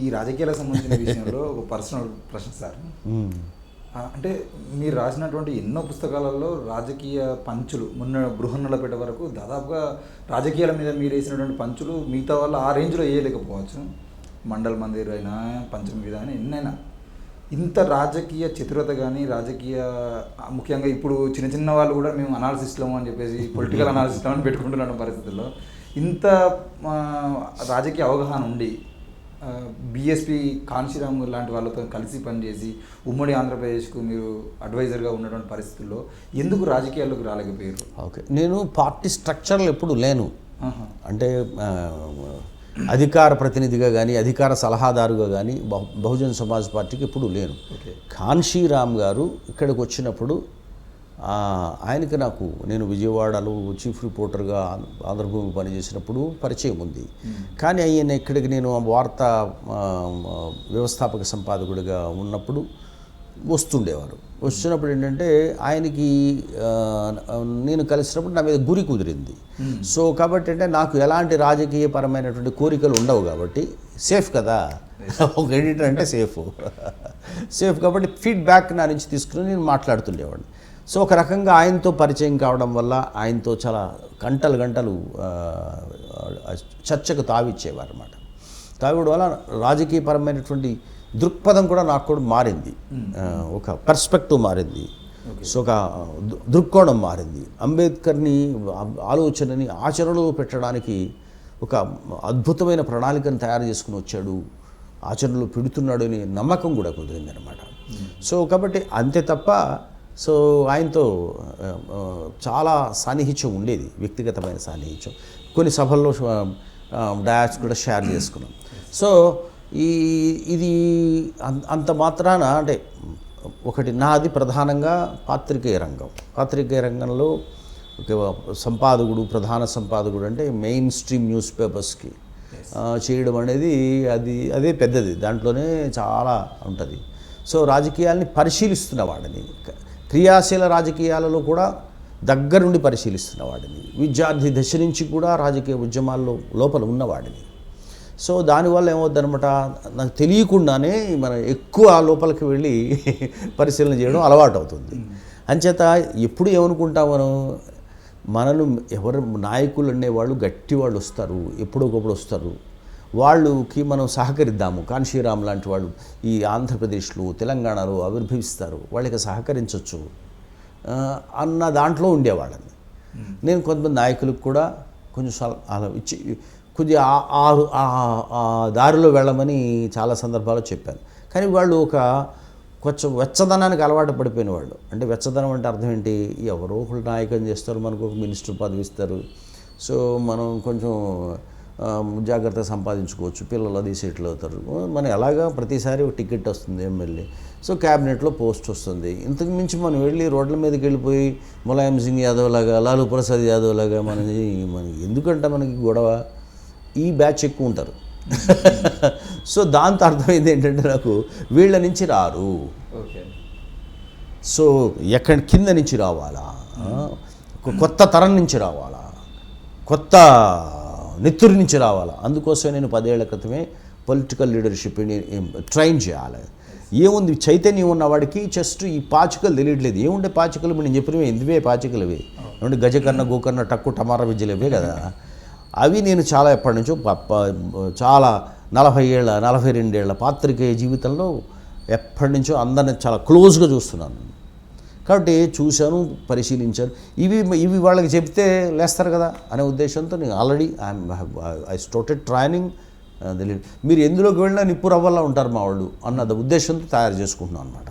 ఈ రాజకీయాలకు సంబంధించిన విషయంలో ఒక పర్సనల్ ప్రశ్న సార్. అంటే మీరు రాసినటువంటి ఎన్నో పుస్తకాలలో రాజకీయ పంచులు మొన్న బృహన్నలపేట వరకు దాదాపుగా రాజకీయాల మీద మీరు వేసినటువంటి పంచులు మిగతా వాళ్ళు ఆ రేంజ్లో వేయలేకపోవచ్చు. మండల్ మందిర్ అయినా పంచమి మీద అయినా ఎన్నైనా ఇంత రాజకీయ చతురత కానీ రాజకీయ ముఖ్యంగా ఇప్పుడు చిన్న చిన్న వాళ్ళు కూడా మేము అనాలిసిస్లో అని చెప్పేసి పొలిటికల్ అనాలిసిస్లో అని పెట్టుకుంటున్న పరిస్థితుల్లో ఇంత రాజకీయ అవగాహన ఉండి బీఎస్పీ కాన్షీరామ్ లాంటి వాళ్ళతో కలిసి పనిచేసి ఉమ్మడి ఆంధ్రప్రదేశ్కు మీరు అడ్వైజర్గా ఉన్నటువంటి పరిస్థితుల్లో ఎందుకు రాజకీయాల్లోకి రాలేకపోయారు? ఓకే, నేను పార్టీ స్ట్రక్చర్లు ఎప్పుడు లేను. అంటే అధికార ప్రతినిధిగా కానీ అధికార సలహాదారుగా కానీ బహుజన్ సమాజ్ పార్టీకి ఎప్పుడు లేను. కాన్షీరామ్ గారు ఇక్కడికి వచ్చినప్పుడు ఆయనకి నేను విజయవాడలో చీఫ్ రిపోర్టర్గా ఆంధ్రభూమి పనిచేసినప్పుడు పరిచయం ఉంది. కానీ ఆయన ఇక్కడికి నేను వార్తా వ్యవస్థాపక సంపాదకుడిగా ఉన్నప్పుడు వస్తుండేవారు. వచ్చినప్పుడు ఏంటంటే ఆయనకి నేను కలిసినప్పుడు నా మీద గురి కుదిరింది. సో కాబట్టి అంటే నాకు ఎలాంటి రాజకీయపరమైనటువంటి కోరికలు ఉండవు కాబట్టి సేఫ్ కదా, ఒక ఎడిటర్ అంటే సేఫ్ కాబట్టి ఫీడ్బ్యాక్ నా నుంచి తీసుకుని నేను మాట్లాడుతుండేవాడిని. సో ఒక రకంగా ఆయనతో పరిచయం కావడం వల్ల ఆయనతో చాలా గంటలు చర్చకు తావిచ్చేవారు అన్నమాట. తావివ్వడం వల్ల రాజకీయపరమైనటువంటి దృక్పథం కూడా నాకు కూడా మారింది, ఒక పర్స్పెక్టివ్ మారింది, సో ఒక దృక్కోణం మారింది. అంబేద్కర్ని ఆలోచనని ఆచరణలో పెట్టడానికి ఒక అద్భుతమైన ప్రణాళికను తయారు చేసుకుని వచ్చాడు, ఆచరణలో పెడుతున్నాడు అనే నమ్మకం కూడా కుదిరింది అనమాట. సో కాబట్టి అంతే తప్ప సో ఆయనతో చాలా సాన్నిహిత్యం ఉండేది, వ్యక్తిగతమైన సాన్నిహిత్యం. కొన్ని సభల్లో డయాస్ కూడా షేర్ చేసుకున్నాం. సో ఇది అంత మాత్రాన అంటే ఒకటి నాది ప్రధానంగా పాత్రికేయ రంగంలో సంపాదకుడు, ప్రధాన సంపాదకుడు అంటే మెయిన్ స్ట్రీమ్ న్యూస్ పేపర్స్కి చేయడం అనేది అదే పెద్దది, దాంట్లోనే చాలా ఉంటుంది. సో రాజకీయాల్ని పరిశీలిస్తున్న వాడిని, క్రియాశీల రాజకీయాలలో కూడా దగ్గరుండి పరిశీలిస్తున్న వాడిని, విద్యార్థి దశ నుంచి కూడా రాజకీయ ఉద్యమాల్లో లోపల ఉన్నవాడిని. సో దానివల్ల ఏమవుద్దనమాట, నాకు తెలియకుండానే మనం ఎక్కువ లోపలికి వెళ్ళి పరిశీలన చేయడం అలవాటు అవుతుంది. అంచేత ఎప్పుడు ఏమనుకుంటాం మనను ఎవరు నాయకులు అనేవాళ్ళు గట్టి వాళ్ళు వస్తారు, ఎప్పుడొకప్పుడు వస్తారు, వాళ్ళకి మనం సహకరిద్దాము. కాన్షీరామ్ లాంటి వాళ్ళు ఈ ఆంధ్రప్రదేశ్లో తెలంగాణలో ఆవిర్భవిస్తారు, వాళ్ళకి సహకరించవచ్చు అన్న దాంట్లో ఉండేవాళ్ళని. నేను కొంతమంది నాయకులకు కూడా కొంచెం అలా ఇచ్చి కొద్దిగా ఆ దారిలో వెళ్ళమని చాలా సందర్భాల్లో చెప్పాను. కానీ వాళ్ళు కొంచెం వెచ్చదనానికి అలవాటు పడిపోయిన వాళ్ళు. అంటే వెచ్చదనం అంటే అర్థం ఏంటి, ఎవరో ఒకళ్ళు నాయకం చేస్తారు, మనకు ఒక మినిస్టర్ పదవి ఇస్తారు, సో మనం కొంచెం జాగ్రత్తగా సంపాదించుకోవచ్చు, పిల్లలు అది సెటిల్ అవుతారు, మనం ఎలాగా ప్రతిసారి ఒక టికెట్ వస్తుంది ఎమ్మెల్యే, సో క్యాబినెట్లో పోస్ట్ వస్తుంది. ఇంతకు మించి మనం వెళ్ళి రోడ్ల మీదకి వెళ్ళిపోయి ములాయం సింగ్ యాదవ్ లాగా, లాలూ ప్రసాద్ యాదవ్ లాగా మనకి ఎందుకంటే మనకి గొడవ, ఈ బ్యాచ్ ఎక్కువ ఉంటారు. సో దాంతో అర్థమైంది ఏంటంటే నాకు వీళ్ళ నుంచి రారు, సో ఎక్కడి కింద నుంచి రావాలా, కొత్త తరం నుంచి రావాలా, కొత్త నెత్తురు నుంచి రావాలా. అందుకోసమే నేను 10 ఏళ్ల క్రితమే పొలిటికల్ లీడర్షిప్ని ట్రైన్ చేయాలి. ఏముంది, చైతన్యం ఉన్నవాడికి జస్ట్ ఈ పాచికలు తెలియట్లేదు. ఏముండే పాచికలు నేను చెప్పినవి ఎందువే పాచికలు ఇవి, ఏమంటే గజకర్ణ గోకర్ణ టక్కు టమారా విద్యలు ఇవే కదా. అవి నేను చాలా ఎప్పటి నుంచో చాలా 42 ఏళ్ల పాత్రికేయ జీవితంలో ఎప్పటి నుంచో అందరిని చాలా క్లోజ్గా చూస్తున్నాను. కాబట్టి చూశాను, పరిశీలించాను. ఇవి వాళ్ళకి చెప్తే లేస్తారు కదా అనే ఉద్దేశంతో నేను ఆల్రెడీ ఐ స్టార్టెడ్ ట్రైనింగ్. మీరు ఎందులోకి వెళ్ళినా నిప్పు రవ్వల్లా ఉంటారు మా వాళ్ళు అన్న ఉద్దేశంతో తయారు చేసుకుంటున్నాను అనమాట.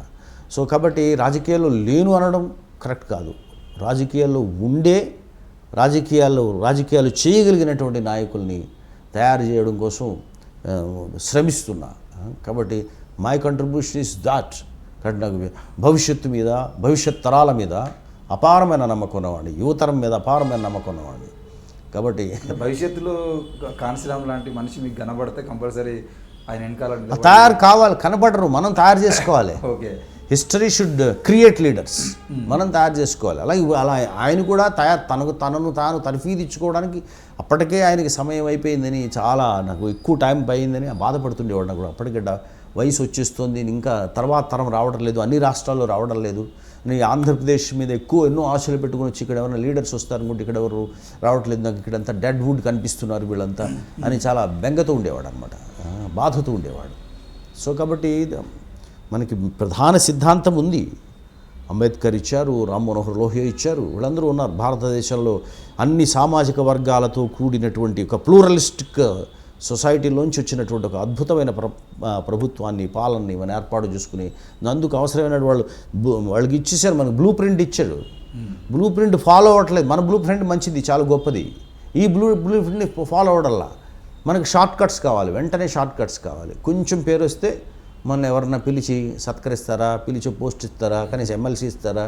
సో కాబట్టి రాజకీయాల్లో లేను అనడం కరెక్ట్ కాదు. రాజకీయాల్లో ఉండే రాజకీయాలు చేయగలిగినటువంటి నాయకుల్ని తయారు చేయడం కోసం శ్రమిస్తున్నా. కాబట్టి మై కంట్రిబ్యూషన్ ఈస్ దాట్. కాబట్టి నాకు భవిష్యత్ తరాల మీద అపారమైన నమ్మకం ఉన్నవాడిని, యువతరం మీద అపారమైన నమ్మకం ఉన్నవాడిని. కాబట్టి భవిష్యత్తులో కాన్షీరామ్ లాంటి మనిషి మీకు కనబడితే కంపల్సరీ ఆయన వెనకాల తయారు కావాలి. కనబడరు, మనం తయారు చేసుకోవాలి. Okay, history should create leaders, మనం తయారు చేసుకోవాలి. అలా ఆయన కూడా తనను తాను తర్ఫీదు ఇచ్చుకోవడానికి అప్పటికే ఆయనకి సమయం అయిపోయిందని, చాలా నాకు ఎక్కువ టైం పోయిందని బాధపడుతుండేవాడు. నాకు కూడా అప్పటికే వయసు వచ్చేస్తుంది, ఇంకా తర్వాత తరం రావడం లేదు, అన్ని రాష్ట్రాల్లో రావడం లేదు, నేను ఆంధ్రప్రదేశ్ మీద ఎన్నో ఆశలు పెట్టుకుని వచ్చి ఇక్కడ ఎవరైనా లీడర్స్ వస్తారనుకుంటే ఇక్కడ ఎవరు రావట్లేదు, నాకు ఇక్కడంతా డెడ్ వుడ్ కనిపిస్తున్నారు వీళ్ళంతా అని చాలా బెంగతో ఉండేవాడు అనమాట, బాధతో ఉండేవాడు. సో కాబట్టి మనకి ప్రధాన సిద్ధాంతం ఉంది. అంబేద్కర్ ఇచ్చారు, రామ్ మనోహర్ లోహియా ఇచ్చారు, వీళ్ళందరూ ఉన్నారు. భారతదేశంలో అన్ని సామాజిక వర్గాలతో కూడినటువంటి ఒక ప్లూరలిస్టిక్ సొసైటీలోంచి వచ్చినటువంటి ఒక అద్భుతమైన ప్రభుత్వాన్ని, పాలనని మనం ఏర్పాటు చేసుకుని అందుకు అవసరమైన వాళ్ళకి ఇచ్చేసారు. మనకు బ్లూ ప్రింట్ ఇచ్చారు. బ్లూ ప్రింట్ ఫాలో అవ్వట్లేదు. మన బ్లూ ప్రింట్ మంచిది, చాలా గొప్పది. ఈ బ్లూ ప్రింట్ని ఫాలో అవ్వడల్లా మనకు షార్ట్ కట్స్ కావాలి, వెంటనే షార్ట్ కట్స్ కావాలి. కొంచెం పేరు వస్తే మన ఎవరన్నా పిలిచి సత్కరిస్తారా, పిలిచి పోస్ట్ ఇస్తారా, కనీసం ఎమ్మెల్సీ ఇస్తారా,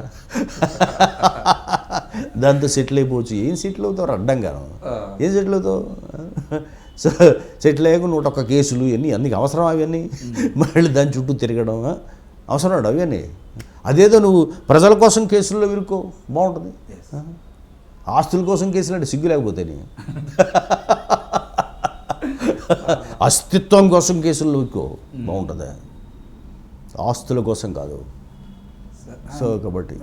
దాంతో సెటిల్ అయిపోవచ్చు. ఏం సెటిల్ అవుతావు అడ్డంగాను, ఏం సెటిల్ అవుతావు? సో సెటిల్ అయ్యాక 101 కేసులు ఇవన్నీ అందుకు అవసరం, అవన్నీ మళ్ళీ దాని చుట్టూ తిరగడం అవసరం అవన్నీ. అదేదో నువ్వు ప్రజల కోసం కేసుల్లో విరుక్కో, బాగుంటుంది. ఆస్తుల కోసం కేసులు అంటే సిగ్గు లేకపోతే అస్తిత్వం కోసం కేసుల్లో విరుక్కో, బాగుంటుంది. ఆస్తుల కోసం కాదు. సో కాబట్టి